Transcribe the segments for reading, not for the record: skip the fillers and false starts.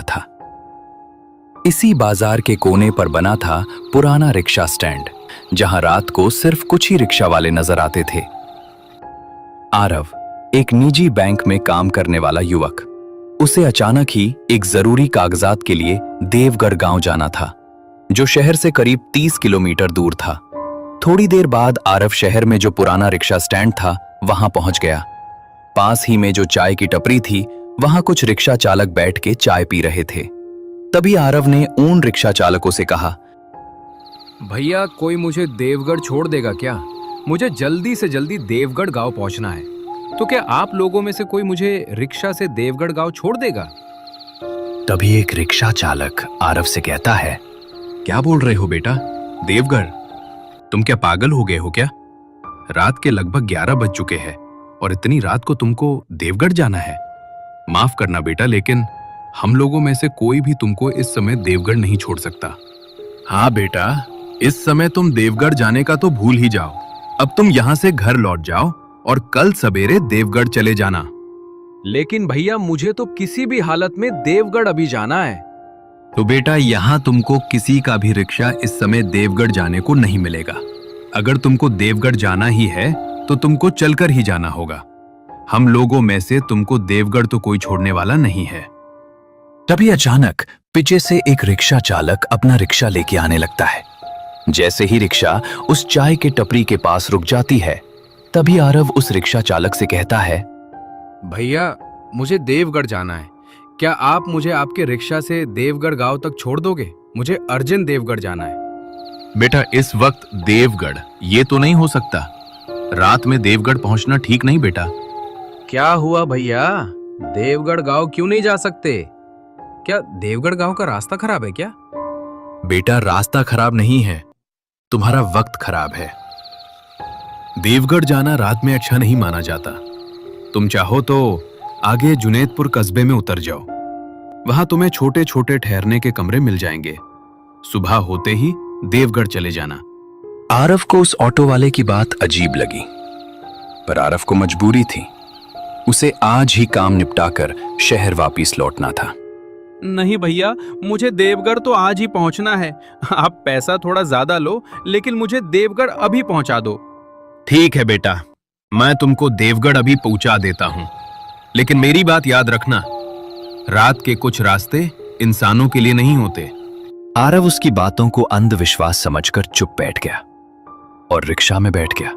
था। इसी बाजार के कोने पर बना था पुराना रिक्शा स्टैंड, जहां रात को सिर्फ कुछ ही रिक्शा वाले नजर आते थे। आरव एक निजी बैंक में काम करने वाला युवक। उसे अचानक ही एक जरूरी कागजात के लिए देवगढ़ गांव जाना था, जो शहर से करीब 30 किलोमीटर दूर था। थोड़ी देर बाद आरव शहर में जो पुराना रिक्शा स्टैंड था वहां पहुंच गया। पास ही में जो चाय की टपरी थी, वहां कुछ रिक्शा चालक बैठ के चाय पी रहे थे। तभी आरव ने उन रिक्शा चालकों से कहा, भैया कोई मुझे देवगढ़ छोड़ देगा क्या? मुझे जल्दी से जल्दी देवगढ़ गांव पहुंचना है, तो क्या आप लोगों में से कोई मुझे रिक्शा से देवगढ़ गांव छोड़ देगा? तभी एक रिक्शा चालक आरव से कहता है, क्या बोल रहे हो बेटा? देवगढ़? तुम क्या पागल हो गए हो क्या? रात के लगभग 11 बज चुके हैं और इतनी रात को तुमको देवगढ़ जाना है? माफ करना बेटा, लेकिन हम लोगों में से कोई भी तुमको इस समय देवगढ़ नहीं छोड़ सकता। हाँ बेटा, इस समय तुम देवगढ़ जाने का तो भूल ही जाओ। अब तुम यहाँ से घर लौट जाओ और कल सवेरे देवगढ़ चले जाना। लेकिन भैया मुझे तो किसी भी हालत में देवगढ़ अभी जाना है। तो बेटा, यहाँ तुमको किसी का भी रिक्शा इस समय देवगढ़ जाने को नहीं मिलेगा। अगर तुमको देवगढ़ जाना ही है तो तुमको चलकर ही जाना होगा। हम लोगों में से तुमको देवगढ़ तो कोई छोड़ने वाला नहीं है। तभी अचानक पीछे से एक रिक्शा चालक अपना रिक्शा लेके आने लगता है। जैसे ही रिक्शा उस चाय के टपरी के पास रुक जाती है, तभी आरव उस रिक्शा चालक से कहता है, भैया मुझे देवगढ़ जाना है, क्या आप मुझे आपके रिक्शा से देवगढ़ गांव तक छोड़ दोगे? मुझे अर्जेंट देवगढ़ जाना है। बेटा, इस वक्त देवगढ़ ये तो नहीं हो सकता। रात में देवगढ़ पहुंचना ठीक नहीं बेटा। क्या हुआ भैया, देवगढ़ गांव क्यों नहीं जा सकते? क्या देवगढ़ गांव का रास्ता खराब है क्या? बेटा, रास्ता खराब नहीं है, तुम्हारा वक्त खराब है। देवगढ़ जाना रात में अच्छा नहीं माना जाता। तुम चाहो तो आगे जुनैदपुर कस्बे में उतर जाओ। वहां तुम्हें छोटे छोटे ठहरने के कमरे मिल जाएंगे। सुबह होते ही देवगढ़ चले जाना। आरव को उस ऑटो वाले की बात अजीब लगी, पर आरव को मजबूरी थी। उसे आज ही काम निपटाकर शहर वापस लौटना था। नहीं भैया, मुझे देवगढ़ तो आज ही पहुंचना है। आप पैसा थोड़ा ज्यादा लो, लेकिन मुझे देवगढ़ अभी पहुंचा दो। ठीक है बेटा, मैं तुमको देवगढ़ अभी पहुंचा देता हूं, लेकिन मेरी बात याद रखना, रात के कुछ रास्ते इंसानों के लिए नहीं होते। आरव उसकी बातों को अंधविश्वास समझकर चुप बैठ गया और रिक्शा में बैठ गया।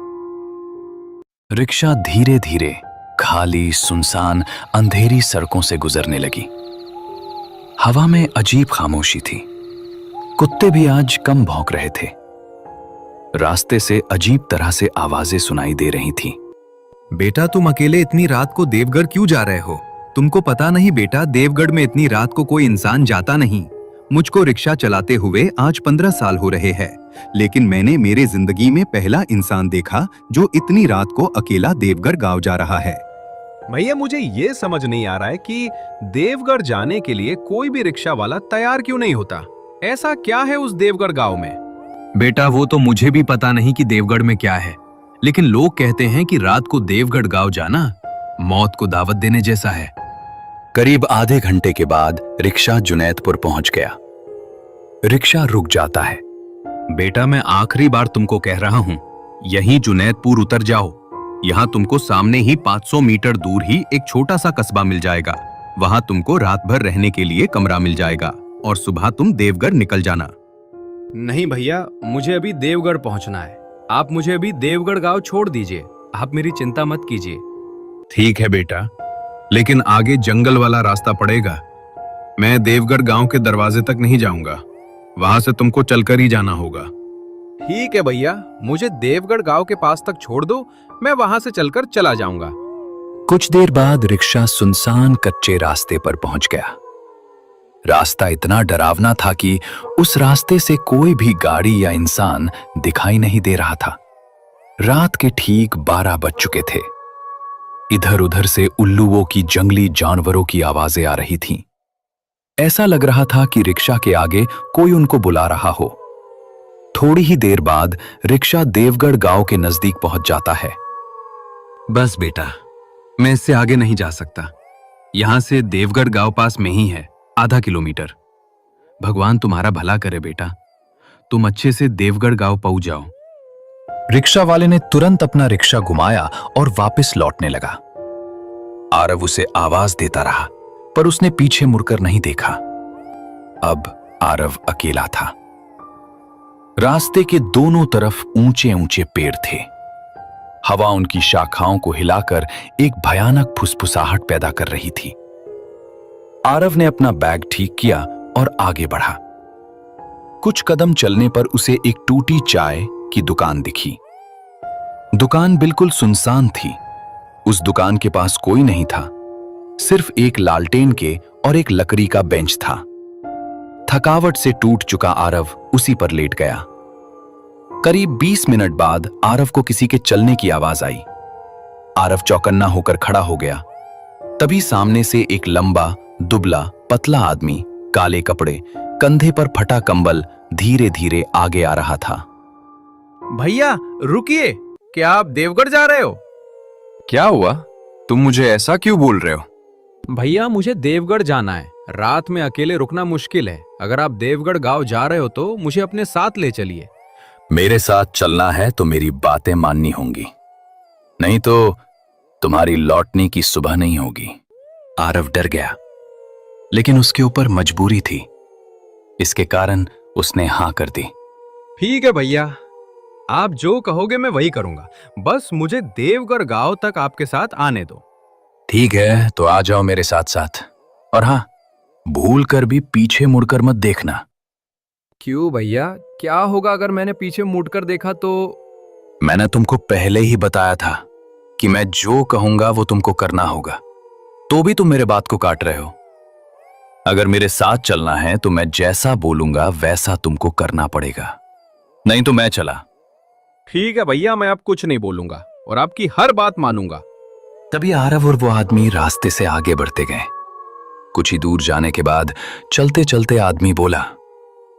रिक्शा धीरे धीरे खाली, सुनसान, अंधेरी सड़कों से गुजरने लगी। हवा में अजीब खामोशी थी। कुत्ते भी आज कम भौंक रहे थे। रास्ते से अजीब तरह से आवाजें सुनाई दे रही थीं। बेटा, तुम अकेले इतनी रात को देवगढ़ क्यों जा रहे हो? तुमको पता नहीं बेटा, देवगढ़ में इतनी रात को कोई इंसान जाता नहीं। मुझको रिक्शा चलाते हुए आज 15 साल हो रहे हैं, लेकिन मैंने मेरे जिंदगी में पहला इंसान देखा जो इतनी रात को अकेला देवगढ़ गांव जा रहा है। भैया, मुझे ये समझ नहीं आ रहा है कि देवगढ़ जाने के लिए कोई भी रिक्शा वाला तैयार क्यों नहीं होता। ऐसा क्या है उस देवगढ़ गांव में? बेटा, वो तो मुझे भी पता नहीं कि देवगढ़ में क्या है, लेकिन लोग कहते हैं कि रात को देवगढ़ गांव जाना मौत को दावत देने जैसा है। करीब आधे घंटे के बाद रिक्शा जुनैदपुर पहुंच गया। रिक्शा रुक जाता है। बेटा, मैं आखिरी बार तुमको कह रहा हूं, यहीं जुनैदपुर उतर जाओ। यहाँ तुमको सामने ही 500 मीटर दूर ही एक छोटा सा कस्बा मिल जाएगा। वहां तुमको रात भर रहने के लिए कमरा मिल जाएगा और सुबह तुम देवगढ़ निकल जाना। नहीं भैया, मुझे अभी देवगढ़ पहुंचना है। आप मुझे अभी देवगढ़ गांव छोड़ दीजिए। आप मेरी चिंता मत कीजिए। ठीक है बेटा, लेकिन आगे जंगल वाला रास्ता पड़ेगा। मैं देवगढ़ गांव के दरवाजे तक नहीं जाऊंगा, वहां से तुमको चलकर ही जाना होगा। ठीक है भैया, मुझे देवगढ़ गांव के पास तक छोड़ दो, मैं वहां से चलकर चला जाऊंगा। कुछ देर बाद रिक्शा सुनसान कच्चे रास्ते पर पहुंच गया। रास्ता इतना डरावना था कि उस रास्ते से कोई भी गाड़ी या इंसान दिखाई नहीं दे रहा था। रात के ठीक 12 बज चुके थे। इधर उधर से उल्लुओं की, जंगली जानवरों की आवाजें आ रही थीं। ऐसा लग रहा था कि रिक्शा के आगे कोई उनको बुला रहा हो। थोड़ी ही देर बाद रिक्शा देवगढ़ गांव के नजदीक पहुंच जाता है। बस बेटा, मैं इससे आगे नहीं जा सकता। यहां से देवगढ़ गांव पास में ही है, आधा किलोमीटर। भगवान तुम्हारा भला करे बेटा, तुम अच्छे से देवगढ़ गांव पहुंच जाओ। रिक्शा वाले ने तुरंत अपना रिक्शा घुमाया और वापस लौटने लगा। आरव उसे आवाज देता रहा, पर उसने पीछे मुड़कर नहीं देखा। अब आरव अकेला था। रास्ते के दोनों तरफ ऊंचे ऊंचे पेड़ थे। हवा उनकी शाखाओं को हिलाकर एक भयानक फुसफुसाहट पैदा कर रही थी। आरव ने अपना बैग ठीक किया और आगे बढ़ा। कुछ कदम चलने पर उसे एक टूटी चाय की दुकान दिखी। दुकान बिल्कुल सुनसान थी। उस दुकान के पास कोई नहीं था, सिर्फ एक लालटेन के और एक लकड़ी का बेंच था। थकावट से टूट चुका आरव उसी पर लेट गया। करीब 20 मिनट बाद आरव को किसी के चलने की आवाज आई। आरव चौकन्ना होकर खड़ा हो गया। तभी सामने से एक लंबा, दुबला, पतला आदमी, काले कपड़े, कंधे पर फटा कंबल धीरे धीरे आगे आ रहा था। भैया रुकिए, क्या आप देवगढ़ जा रहे हो? क्या हुआ? तुम मुझे ऐसा क्यों बोल रहे हो? भैया मुझे देवगढ़ जाना है। रात में अकेले रुकना मुश्किल है। अगर आप देवगढ़ गांव जा रहे हो तो मुझे अपने साथ ले चलिए। मेरे साथ चलना है तो मेरी बातें माननी होंगी, नहीं तो तुम्हारी लौटने की सुबह नहीं होगी। आरव डर गया, लेकिन उसके ऊपर मजबूरी थी। इसके कारण उसने हां कर दी। ठीक है भैया, आप जो कहोगे मैं वही करूंगा। बस मुझे देवगढ़ गांव तक आपके साथ आने दो। ठीक है, तो आ जाओ मेरे साथ साथ। और हाँ, भूल कर भी पीछे मुड़कर मत देखना। क्यों भैया, क्या होगा अगर मैंने पीछे मुड़कर देखा तो? मैंने तुमको पहले ही बताया था कि मैं जो कहूंगा वो तुमको करना होगा, तो भी तुम मेरे बात को काट रहे हो। अगर मेरे साथ चलना है तो मैं जैसा बोलूंगा वैसा तुमको करना पड़ेगा, नहीं तो मैं चला। ठीक है भैया, मैं अब कुछ नहीं बोलूंगा और आपकी हर बात मानूंगा। तभी आरव और वो आदमी रास्ते से आगे बढ़ते गए। कुछ ही दूर जाने के बाद चलते चलते आदमी बोला,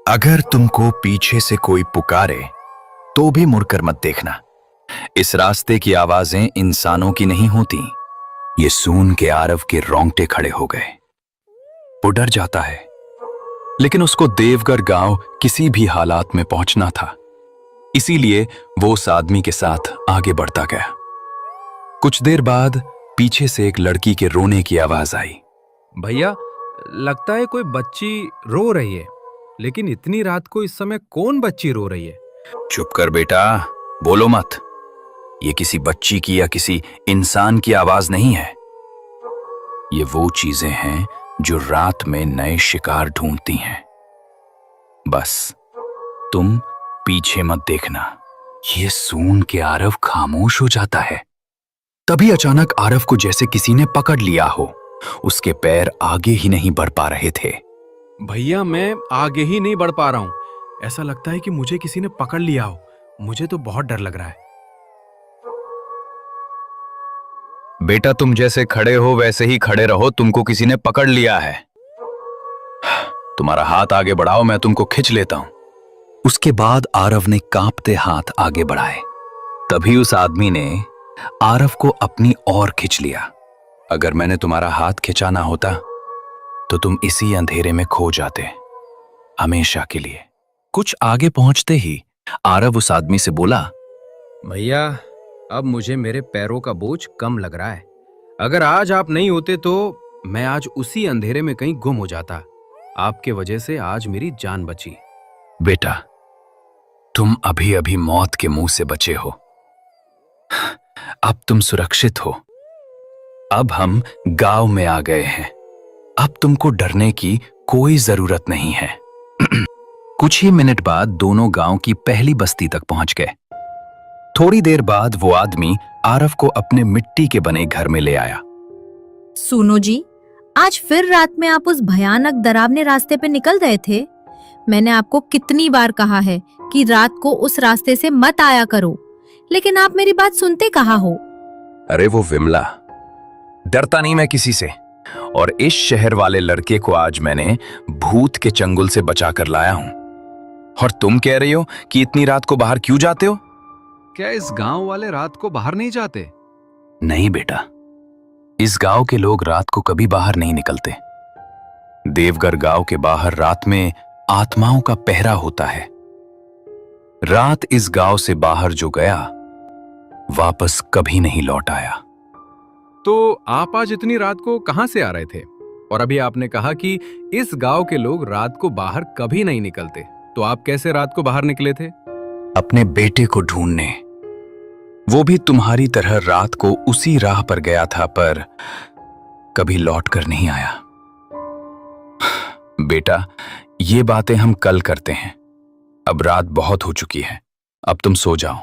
अगर तुमको पीछे से कोई पुकारे तो भी मुड़कर मत देखना। इस रास्ते की आवाजें इंसानों की नहीं होती। ये सुन के आरव के रोंगटे खड़े हो गए। वो डर जाता है, लेकिन उसको देवगढ़ गांव किसी भी हालात में पहुंचना था, इसीलिए वो उस आदमी के साथ आगे बढ़ता गया। कुछ देर बाद पीछे से एक लड़की के रोने की आवाज आई। भैया लगता है कोई बच्ची रो रही है, लेकिन इतनी रात को इस समय कौन बच्ची रो रही है? चुप कर बेटा, बोलो मत। ये किसी बच्ची की या किसी इंसान की आवाज नहीं है। ये वो चीजें हैं जो रात में नए शिकार ढूंढती हैं। बस तुम पीछे मत देखना। ये सुन के आरव खामोश हो जाता है। तभी अचानक आरव को जैसे किसी ने पकड़ लिया हो। उसके पैर आगे ही नहीं बढ़ पा रहे थे। भैया मैं आगे ही नहीं बढ़ पा रहा हूँ। ऐसा लगता है कि मुझे किसी ने पकड़ लिया हो। मुझे तो बहुत डर लग रहा है। बेटा तुम जैसे खड़े हो वैसे ही खड़े रहो, तुमको किसी ने पकड़ लिया है। तुम्हारा हाथ आगे बढ़ाओ, मैं तुमको खींच लेता हूं। उसके बाद आरव ने कांपते हाथ आगे बढ़ाए। तभी उस आदमी ने आरव को अपनी ओर खींच लिया। अगर मैंने तुम्हारा हाथ खिंचाना होता तो तुम इसी अंधेरे में खो जाते, हमेशा के लिए। कुछ आगे पहुंचते ही आरव उस आदमी से बोला, भैया अब मुझे मेरे पैरों का बोझ कम लग रहा है। अगर आज आप नहीं होते तो मैं आज उसी अंधेरे में कहीं गुम हो जाता। आपके वजह से आज मेरी जान बची। बेटा तुम अभी अभी मौत के मुंह से बचे हो। अब तुम सुरक्षित हो। अब हम गांव में आ गए हैं। अब तुमको डरने की कोई जरूरत नहीं है। कुछ ही मिनट बाद दोनों गांव की पहली बस्ती तक पहुंच गए। थोड़ी देर बाद वो आदमी आरव को अपने मिट्टी के बने घर में ले आया। सुनो जी, आज फिर रात में आप उस भयानक डरावने रास्ते पे निकल गए थे। मैंने आपको कितनी बार कहा है कि रात को उस रास्ते से मत आया करो, लेकिन आप मेरी बात सुनते कहाँ हो? अरे वो विमला, डरता नहीं मैं किसी से। और इस शहर वाले लड़के को आज मैंने भूत के चंगुल से बचा कर लाया हूं। और तुम कह रही हो कि इतनी रात को बाहर क्यों जाते हो? क्या इस गांव वाले रात को बाहर नहीं जाते? नहीं बेटा, इस गांव के लोग रात को कभी बाहर नहीं निकलते। देवगर गांव के बाहर रात में आत्माओं का पहरा होता है। रात इस गांव से बाहर जो गया वापस कभी नहीं लौट आया। तो आप आज इतनी रात को कहां से आ रहे थे? और अभी आपने कहा कि इस गांव के लोग रात को बाहर कभी नहीं निकलते, तो आप कैसे रात को बाहर निकले थे? अपने बेटे को ढूंढने। वो भी तुम्हारी तरह रात को उसी राह पर गया था, पर कभी लौट कर नहीं आया। बेटा, ये बातें हम कल करते हैं। अब रात बहुत हो चुकी है, अब तुम सो जाओ।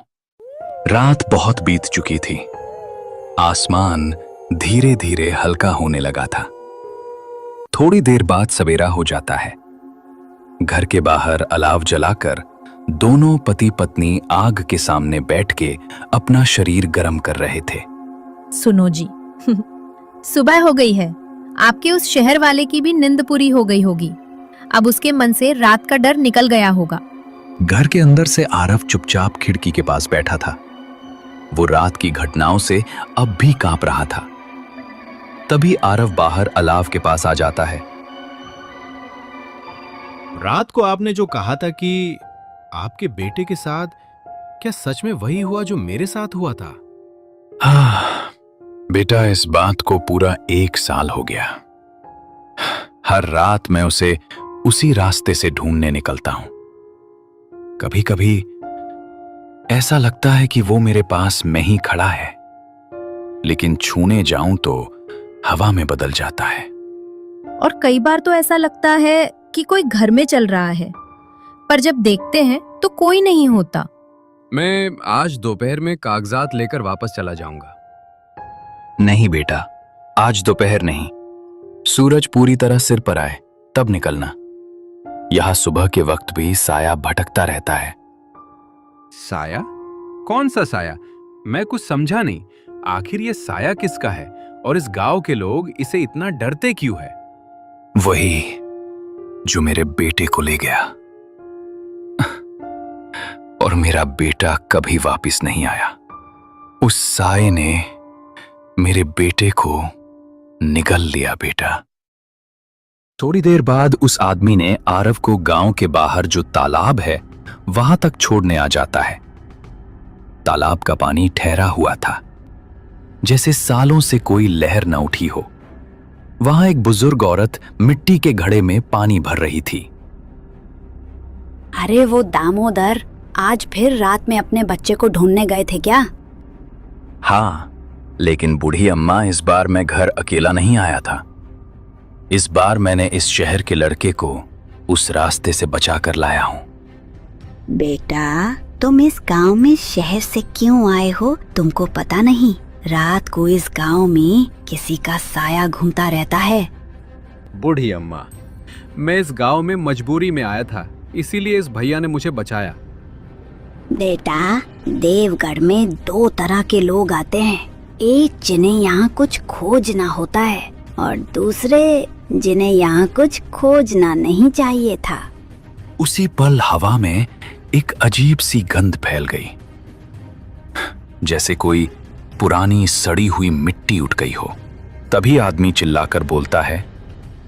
रात बहुत बीत चुकी थी। आसमान धीरे धीरे हल्का होने लगा था। थोड़ी देर बाद सवेरा हो जाता है। घर के बाहर अलाव जलाकर दोनों पति पत्नी आग के सामने बैठ के अपना शरीर गर्म कर रहे थे। सुनो जी, सुबह हो गई है। आपके उस शहर वाले की भी नींद पूरी हो गई होगी। अब उसके मन से रात का डर निकल गया होगा। घर के अंदर से आरव चुपचाप खिड़की के पास बैठा था। वो रात की घटनाओं से अब भी कांप रहा था। तभी आरव बाहर अलाव के पास आ जाता है। रात को आपने जो कहा था कि आपके बेटे के साथ, क्या सच में वही हुआ जो मेरे साथ हुआ था? बेटा, इस बात को पूरा 1 साल हो गया। हर रात मैं उसे उसी रास्ते से ढूंढने निकलता हूं। कभी कभी ऐसा लगता है कि वो मेरे पास में ही खड़ा है, लेकिन छूने जाऊं तो हवा में बदल जाता है। और कई बार तो ऐसा लगता है कि कोई घर में चल रहा है, पर जब देखते हैं तो कोई नहीं होता। मैं आज दोपहर में कागजात लेकर वापस चला जाऊंगा। नहीं बेटा, आज दोपहर नहीं। सूरज पूरी तरह सिर पर आए तब निकलना। यहां सुबह के वक्त भी साया भटकता रहता है। साया? कौन सा साया? मैं कुछ समझा नहीं। आखिर ये साया किसका है और इस गांव के लोग इसे इतना डरते क्यों है? वही जो मेरे बेटे को ले गया, और मेरा बेटा कभी वापस नहीं आया। उस साये ने मेरे बेटे को निगल लिया बेटा। थोड़ी देर बाद उस आदमी ने आरव को गांव के बाहर जो तालाब है वहां तक छोड़ने आ जाता है। तालाब का पानी ठहरा हुआ था, जैसे सालों से कोई लहर न उठी हो। वहां एक बुजुर्ग औरत मिट्टी के घड़े में पानी भर रही थी। अरे वो दामोदर आज फिर रात में अपने बच्चे को ढूंढने गए थे क्या? हाँ, लेकिन बूढ़ी अम्मा, इस बार मैं घर अकेला नहीं आया था। इस बार मैंने इस शहर के लड़के को उस रास्ते से बचा कर लाया हूँ। बेटा, तुम इस गांव में शहर से क्यों आए हो तुमको पता नहीं? रात को इस गांव में किसी का साया घूमता रहता है। बूढ़ी अम्मा, मैं इस गांव में मजबूरी में आया था, इसीलिए इस भैया ने मुझे बचाया। बेटा, देवगढ़ में 2 तरह के लोग आते हैं। एक जिन्हें यहाँ कुछ खोजना होता है और दूसरे जिन्हें यहाँ कुछ खोजना नहीं चाहिए था। उसी पल हवा में एक अजीब सी गंध फैल गई, जैसे कोई पुरानी सड़ी हुई मिट्टी उठ गई हो। तभी आदमी चिल्लाकर बोलता है,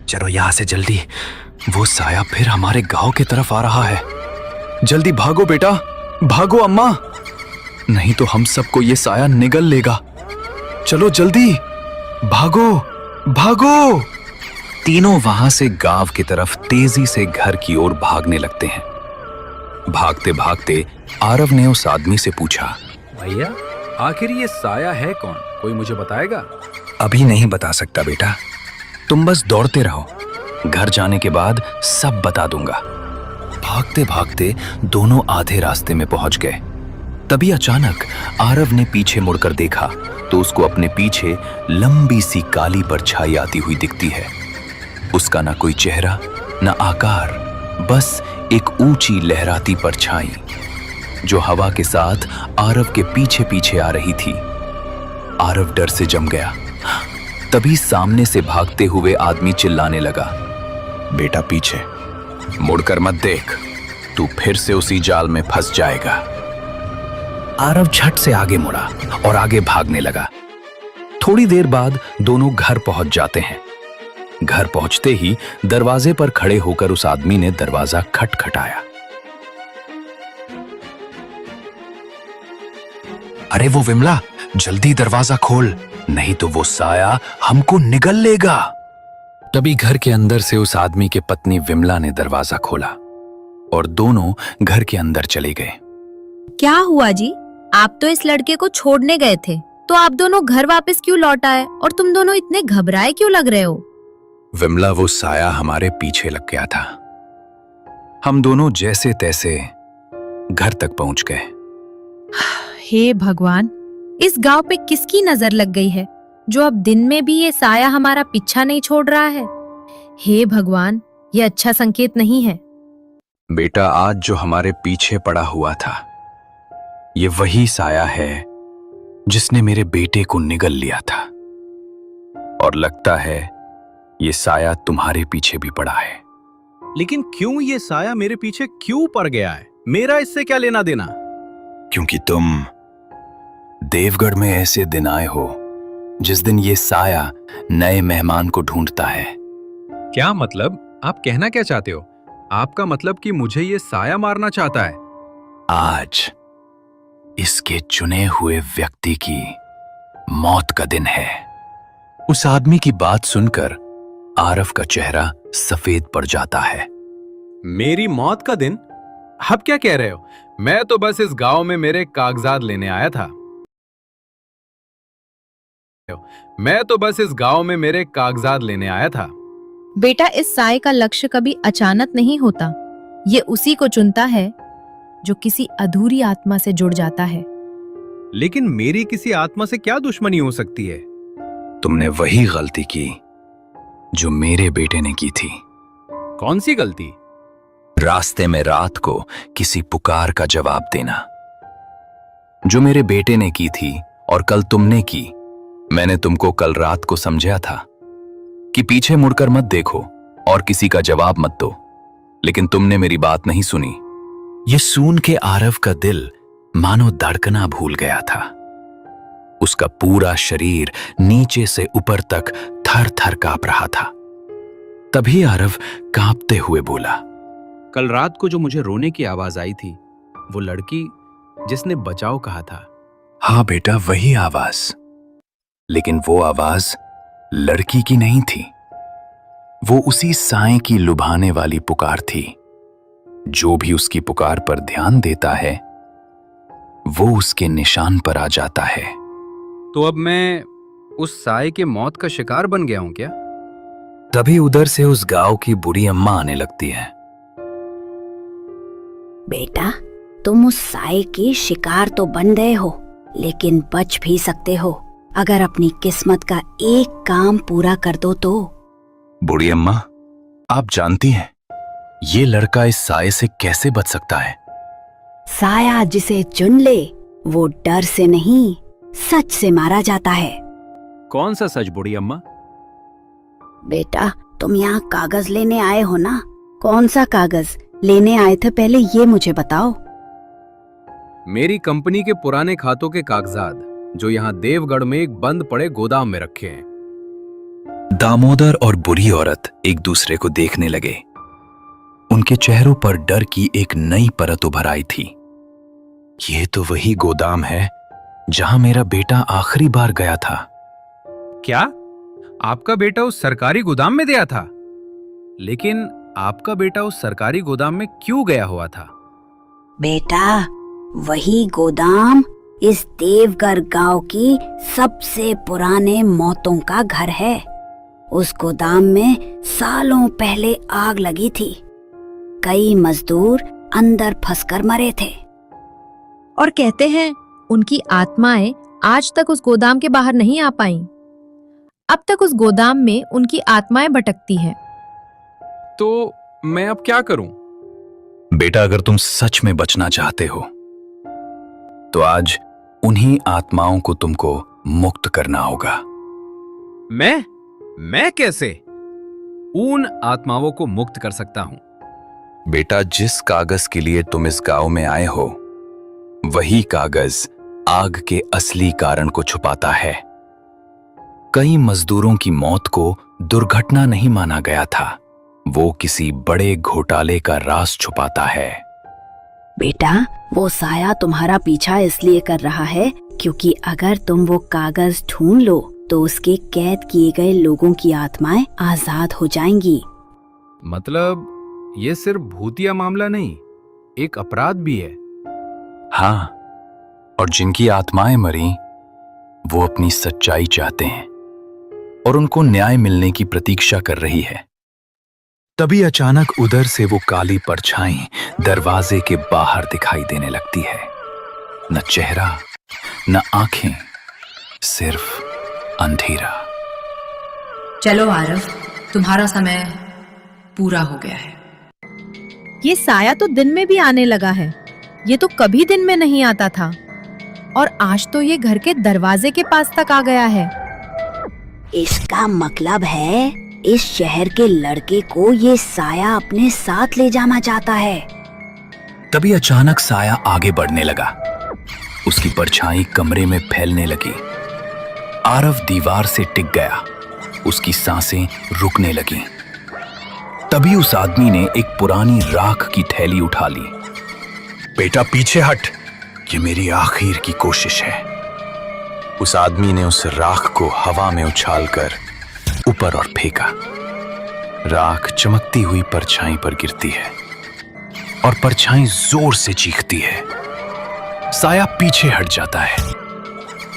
चलो यहां से जल्दी, वो साया फिर हमारे गांव की तरफ आ रहा है। जल्दी भागो बेटा, भागो अम्मा, नहीं तो हम सबको ये साया निगल लेगा। चलो जल्दी, भागो भागो। तीनों वहां से गांव की तरफ तेजी से घर की ओर भागने लगते हैं। भागते भागते आरव ने उस आदमी से पूछा, भैया, आखिर ये साया है कौन? कोई मुझे बताएगा? अभी नहीं बता सकता बेटा, तुम बस दौड़ते रहो, घर जाने के बाद सब बता दूंगा। भागते भागते दोनों आधे रास्ते में पहुंच गए। तभी अचानक आरव ने पीछे मुड़कर देखा तो उसको अपने पीछे लंबी सी काली परछाई आती हुई दिखती है। उसका ना कोई चेहरा ना आकार, बस एक ऊंची लहराती परछाई जो हवा के साथ आरव के पीछे पीछे आ रही थी। आरव डर से जम गया। तभी सामने से भागते हुए आदमी चिल्लाने लगा, बेटा पीछे मुड़कर मत देख, तू फिर से उसी जाल में फंस जाएगा। आरव झट से आगे मुड़ा और आगे भागने लगा। थोड़ी देर बाद दोनों घर पहुंच जाते हैं। घर पहुंचते ही दरवाजे पर खड़े होकर उस आदमी ने दरवाजा खटखटाया। अरे वो विमला, जल्दी दरवाजा खोल, नहीं तो वो साया हमको निगल लेगा। तभी घर के अंदर से उस आदमी के पत्नी विमला ने दरवाजा खोला और दोनों घर के अंदर चले गए। क्या हुआ जी? आप तो इस लड़के को छोड़ने गए थे, तो आप दोनों घर वापस क्यों लौट आए और तुम दोनों इतने घबराए क्यों लग रहे हो? विमला, वो साया हमारे पीछे लग गया था। हम दोनों जैसे तैसे घर तक पहुंच गए। हे भगवान, इस गांव पे किसकी नजर लग गई है जो अब दिन में भी ये साया हमारा पीछा नहीं छोड़ रहा है? हे भगवान, ये अच्छा संकेत नहीं है। बेटा, आज जो हमारे पीछे पड़ा हुआ था, ये वही साया है जिसने मेरे बेटे को निगल लिया था, और लगता है ये साया तुम्हारे पीछे भी पड़ा है। लेकिन क्यों ये साया मेरे पीछे क्यों पड़ गया है? मेरा इससे क्या लेना देना? क्योंकि तुम देवगढ़ में ऐसे दिन आए हो जिस दिन ये साया नए मेहमान को ढूंढता है। क्या मतलब? आप कहना क्या चाहते हो? आपका मतलब कि मुझे ये साया मारना चाहता है? आज इसके चुने हुए व्यक्ति की मौत का दिन है। उस आदमी की बात सुनकर आरव का चेहरा सफेद पड़ जाता है। मेरी मौत का दिन? आप क्या कह रहे हो? मैं तो बस इस गांव में मेरे कागजात लेने आया था। मैं तो बस इस गांव में मेरे कागजात लेने आया था। बेटा, इस साये का लक्ष्य कभी अचानक नहीं होता। ये उसी को चुनता है जो किसी अधूरी आत्मा से जुड़ जाता है। लेकिन मेरी किसी आत्मा से क्या दुश्मनी हो सकती है? तुमने वही गलती की जो मेरे बेटे ने की थी। कौन सी गलती? रास्ते में रात को किसी पुकार का जवाब देना, जो मेरे बेटे ने की थी और कल तुमने की। मैंने तुमको कल रात को समझाया था कि पीछे मुड़कर मत देखो और किसी का जवाब मत दो, लेकिन तुमने मेरी बात नहीं सुनी। ये सुन के आरव का दिल मानो धड़कना भूल गया था। उसका पूरा शरीर नीचे से ऊपर तक थर थर कांप रहा था। तभी आरव कांपते हुए बोला, कल रात को जो मुझे रोने की आवाज आई थी, वो लड़की जिसने बचाओ कहा था। हाँ बेटा, वही आवाज। लेकिन वो आवाज लड़की की नहीं थी। वो उसी साए की लुभाने वाली पुकार थी। जो भी उसकी पुकार पर ध्यान देता है, वो उसके निशान पर आ जाता है। तो अब मैं उस साये के मौत का शिकार बन गया हूं क्या? तभी उधर से उस गांव की बुढ़ी अम्मा आने लगती है। बेटा, तुम उस साये की शिकार तो बन गए हो, लेकिन बच भी सकते हो अगर अपनी किस्मत का एक काम पूरा कर दो तो। बुढ़ी अम्मा, आप जानती हैं ये लड़का इस साये से कैसे बच सकता है? साया जिसे चुन ले वो डर से नहीं, सच से मारा जाता है। कौन सा सच बूढ़ी अम्मा? बेटा, तुम यहाँ कागज लेने आए हो ना? कौन सा कागज लेने आए थे, पहले ये मुझे बताओ। मेरी कंपनी के पुराने खातों के कागजात, जो यहाँ देवगढ़ में एक बंद पड़े गोदाम में रखे हैं। दामोदर और बुरी औरत एक दूसरे को देखने लगे। उनके चेहरों पर डर की एक नई परत उभर आई थी। ये तो वही गोदाम है जहां मेरा बेटा आखिरी बार गया था। क्या आपका बेटा उस सरकारी गोदाम में गया था? लेकिन आपका बेटा उस सरकारी गोदाम में क्यों गया हुआ था? बेटा, वही गोदाम इस देवगढ़ गांव की सबसे पुराने मौतों का घर है। उस गोदाम में सालों पहले आग लगी थी। कई मजदूर अंदर फंसकर मरे थे। और कहते हैं उनकी आत्माएं आज तक उस गोदाम के बाहर नहीं आ पाईं। अब तक उस गोदाम में उनकी आत्माएं भटकती हैं। तो मैं अब क्या करूं? बेटा, अगर तुम सच में बचना चाहते हो तो आज उन्हीं आत्माओं को तुमको मुक्त करना होगा। मैं कैसे उन आत्माओं को मुक्त कर सकता हूं? बेटा, जिस कागज के लिए तुम इस गांव में आए हो, वही कागज आग के असली कारण को छुपाता है। कई मजदूरों की मौत को दुर्घटना नहीं माना गया था। वो किसी बड़े घोटाले का राज छुपाता है। बेटा, वो साया तुम्हारा पीछा इसलिए कर रहा है क्योंकि अगर तुम वो कागज ढूंढ लो तो उसके कैद किए गए लोगों की आत्माएं आजाद हो जाएंगी। मतलब ये सिर्फ भूतिया मामला नहीं, एक अपराध भी है। हाँ, और जिनकी आत्माएं मरी वो अपनी सच्चाई चाहते हैं और उनको न्याय मिलने की प्रतीक्षा कर रही है। तभी अचानक उधर से वो काली परछाई दरवाजे के बाहर दिखाई देने लगती है। न चेहरा, न आंखें, सिर्फ अंधेरा। चलो आरव, तुम्हारा समय पूरा हो गया है। ये साया तो दिन में भी आने लगा है। ये तो कभी दिन में नहीं आता था और आज तो ये घर के दरवाजे के पास तक आ गया है। इसका मतलब है इस शहर के लड़के को ये साया अपने साथ ले जाना चाहता है। तभी अचानक साया आगे बढ़ने लगा। उसकी परछाई कमरे में फैलने लगी। आरव दीवार से टिक गया। उसकी सांसें रुकने लगी। तभी उस आदमी ने एक पुरानी राख की थैली उठा ली। बेटा पीछे हट, ये मेरी आखिर की कोशिश है। उस आदमी ने उस राख को हवा में उछालकर ऊपर और फेंका। राख चमकती हुई परछाई पर गिरती है और परछाई जोर से चीखती है। साया पीछे हट जाता है।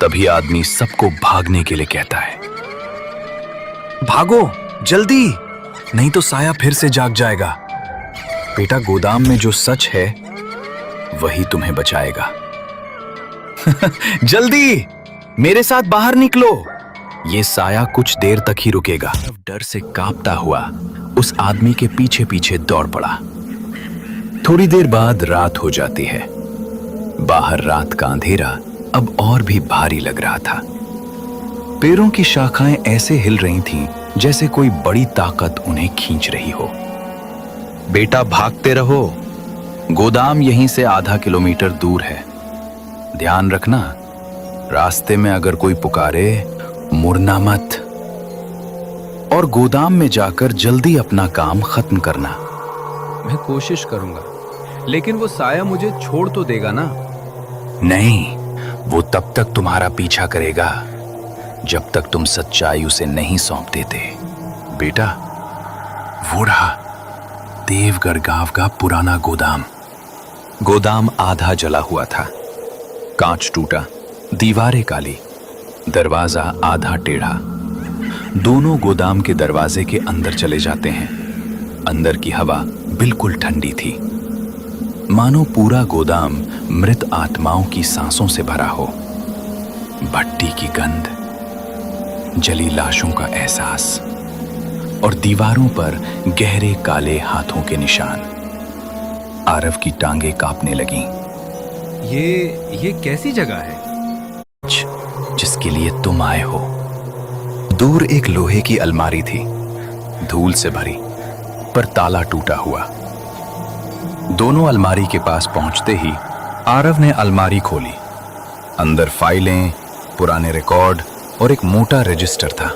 तभी आदमी सबको भागने के लिए कहता है, भागो जल्दी, नहीं तो साया फिर से जाग जाएगा। बेटा, गोदाम में जो सच है वही तुम्हें बचाएगा। जल्दी मेरे साथ बाहर निकलो। ये साया कुछ देर तक ही रुकेगा। डर से कांपता हुआ उस आदमी के पीछे पीछे दौड़ पड़ा। थोड़ी देर बाद रात हो जाती है। बाहर रात का अंधेरा अब और भी भारी लग रहा था। पेड़ों की शाखाएं ऐसे हिल रही थीं जैसे कोई बड़ी ताकत उन्हें खींच रही हो। बेटा भागते रहो, गोदाम यहीं से आधा किलोमीटर दूर है। ध्यान रखना, रास्ते में अगर कोई पुकारे मुड़ना मत और गोदाम में जाकर जल्दी अपना काम खत्म करना। मैं कोशिश करूंगा, लेकिन वो साया मुझे छोड़ तो देगा ना? नहीं, वो तब तक तुम्हारा पीछा करेगा जब तक तुम सच्चाई उसे नहीं सौंप देते। बेटा, वो रहा देवगढ़ गांव का पुराना गोदाम। गोदाम आधा जला हुआ था। कांच टूटा, दीवारें काली, दरवाजा आधा टेढ़ा। दोनों गोदाम के दरवाजे के अंदर चले जाते हैं। अंदर की हवा बिल्कुल ठंडी थी, मानो पूरा गोदाम मृत आत्माओं की सांसों से भरा हो। भट्टी की गंध, जली लाशों का एहसास और दीवारों पर गहरे काले हाथों के निशान। आरव की टांगें कांपने लगीं। ये कैसी जगह है? जिसके लिए तुम आए हो। दूर एक लोहे की अलमारी थी, धूल से भरी, पर ताला टूटा हुआ। दोनों अलमारी के पास पहुंचते ही आरव ने अलमारी खोली। अंदर फाइलें, पुराने रिकॉर्ड और एक मोटा रजिस्टर था।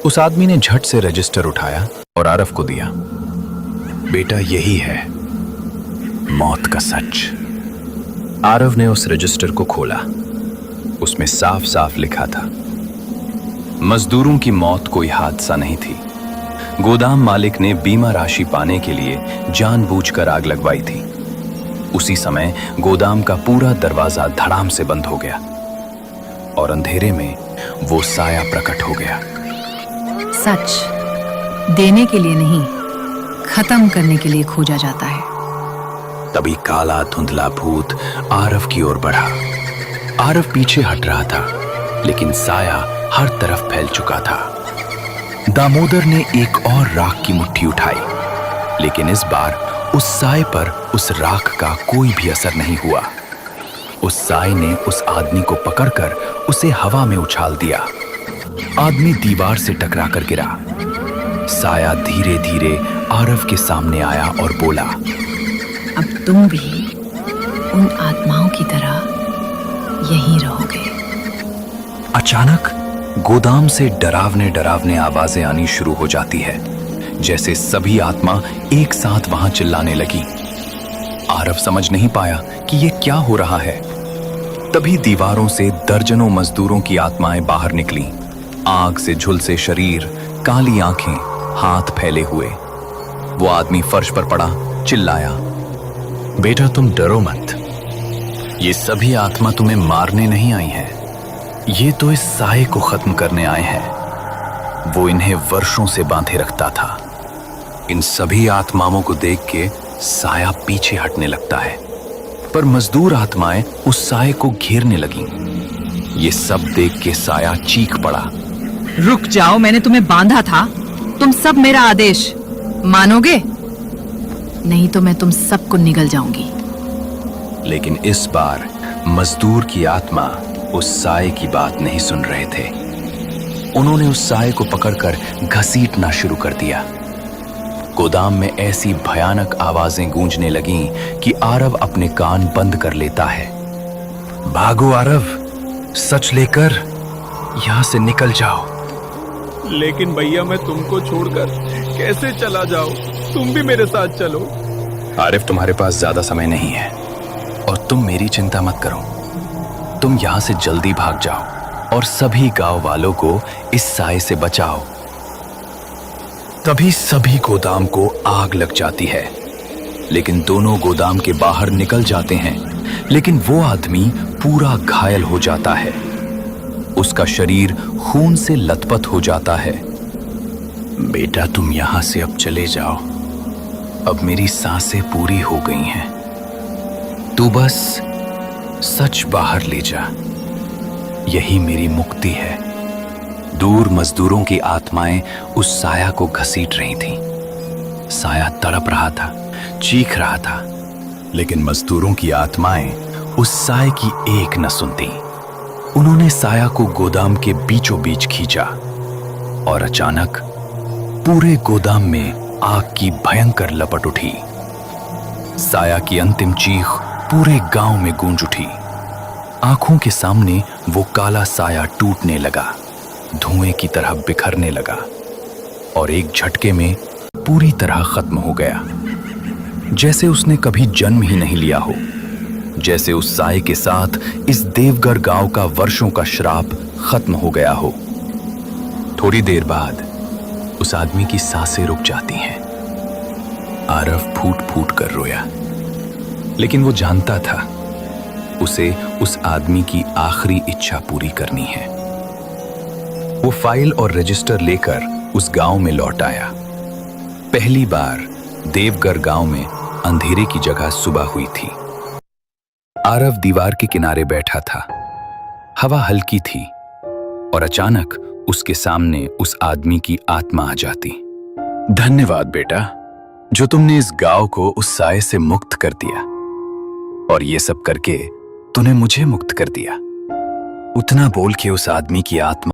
उस आदमी ने झट से रजिस्टर उठाया और आरव को दिया। बेटा, यही है मौत का सच। आरव ने उस रजिस्टर को खोला। उसमें साफ साफ लिखा था, मजदूरों की मौत कोई हादसा नहीं थी। गोदाम मालिक ने बीमा राशि पाने के लिए जानबूझकर आग लगवाई थी। उसी समय गोदाम का पूरा दरवाजा धड़ाम से बंद हो गया और अंधेरे में वो साया प्रकट हो गया। सच देने के लिए नहीं, खत्म करने के लिए खोजा जाता है। तभी काला धुंधला भूत आरव की ओर बढ़ा। आरव पीछे हट रहा था, लेकिन साया हर तरफ फैल चुका था। दामोदर ने एक और राख की मुट्ठी उठाई, लेकिन इस बार उस साए पर उस राख का कोई भी असर नहीं हुआ। उस साए ने उस आदमी को पकड़कर उसे हवा में उछाल दिया। आदमी दीवार से टकराकर गिरा। साया धीरे धीरे आरव के सामने आया और बोला, अब तुम भी उन आत्माओं की तरह यहीं रहोगे। अचानक गोदाम से डरावने डरावने आवाजें आनी शुरू हो जाती है, जैसे सभी आत्मा एक साथ वहां चिल्लाने लगी। आरव समझ नहीं पाया कि ये क्या हो रहा है। तभी दीवारों से दर्जनों मजदूरों की आत्माएं बाहर निकली, आग से झुलसे शरीर, काली आंखें, हाथ फैले हुए। वो आदमी फर्श पर पड़ा, चिल्लाया, बेटा तुम डरो मत, ये सभी आत्मा तुम्हें मारने नहीं आई है, ये तो इस साए को खत्म करने आए हैं। वो इन्हें वर्षों से बांधे रखता था। इन सभी आत्माओं को देख के साया पीछे हटने लगता है, पर मजदूर आत्माएं उस साए को घेरने लगीं। ये सब देख के साया चीख पड़ा, रुक जाओ, मैंने तुम्हें बांधा था। तुम सब मेरा आदेश मानोगे? नहीं तो मैं तुम सबको निगल जाऊंगी। लेकिन इस बार मजदूर की आत्मा उस साए की बात नहीं सुन रहे थे। उन्होंने उस साए को पकड़कर घसीटना शुरू कर दिया। गोदाम में ऐसी भयानक आवाजें गूंजने लगीं कि आरव अपने कान बंद कर लेता है। भागो आरव, सच लेकर यहां से निकल जाओ। लेकिन भैया मैं तुमको छोड़कर कैसे चला जाऊं? तुम भी मेरे साथ चलो। आरिफ, तुम्हारे पास ज्यादा समय नहीं है और तुम मेरी चिंता मत करो। तुम यहां से जल्दी भाग जाओ और सभी गांव वालों को इस साए से बचाओ। तभी सभी गोदाम को आग लग जाती है, लेकिन दोनों गोदाम के बाहर निकल जाते हैं। लेकिन वो आदमी पूरा घायल हो जाता है, उसका शरीर खून से लथपथ हो जाता है। बेटा तुम यहां से अब चले जाओ, अब मेरी सांसें पूरी हो गई हैं। तू बस सच बाहर ले जा, यही मेरी मुक्ति है। दूर मजदूरों की आत्माएं उस साया को घसीट रही थीं। साया तड़प रहा था, चीख रहा था, लेकिन मजदूरों की आत्माएं उस साए की एक न सुनती। उन्होंने साया को गोदाम के बीचों बीच खींचा और अचानक पूरे गोदाम में आग की भयंकर लपट उठी। साया की अंतिम चीख पूरे गांव में गूंज उठी। आंखों के सामने वो काला साया टूटने लगा, धुएं की तरह बिखरने लगा और एक झटके में पूरी तरह खत्म हो गया, जैसे उसने कभी जन्म ही नहीं लिया हो। जैसे उस साए के साथ इस देवगढ़ गांव का वर्षों का श्राप खत्म हो गया हो। थोड़ी देर बाद उस आदमी की सांसें रुक जाती हैं। आरव फूट फूट कर रोया, लेकिन वो जानता था उसे उस आदमी की आखिरी इच्छा पूरी करनी है। वो फाइल और रजिस्टर लेकर उस गांव में लौट आया। पहली बार देवगढ़ गांव में अंधेरे की जगह सुबह हुई थी। आरव दीवार के किनारे बैठा था। हवा हल्की थी और अचानक उसके सामने उस आदमी की आत्मा आ जाती। धन्यवाद बेटा, जो तुमने इस गांव को उस साए से मुक्त कर दिया, और ये सब करके तूने मुझे मुक्त कर दिया। उतना बोल के उस आदमी की आत्मा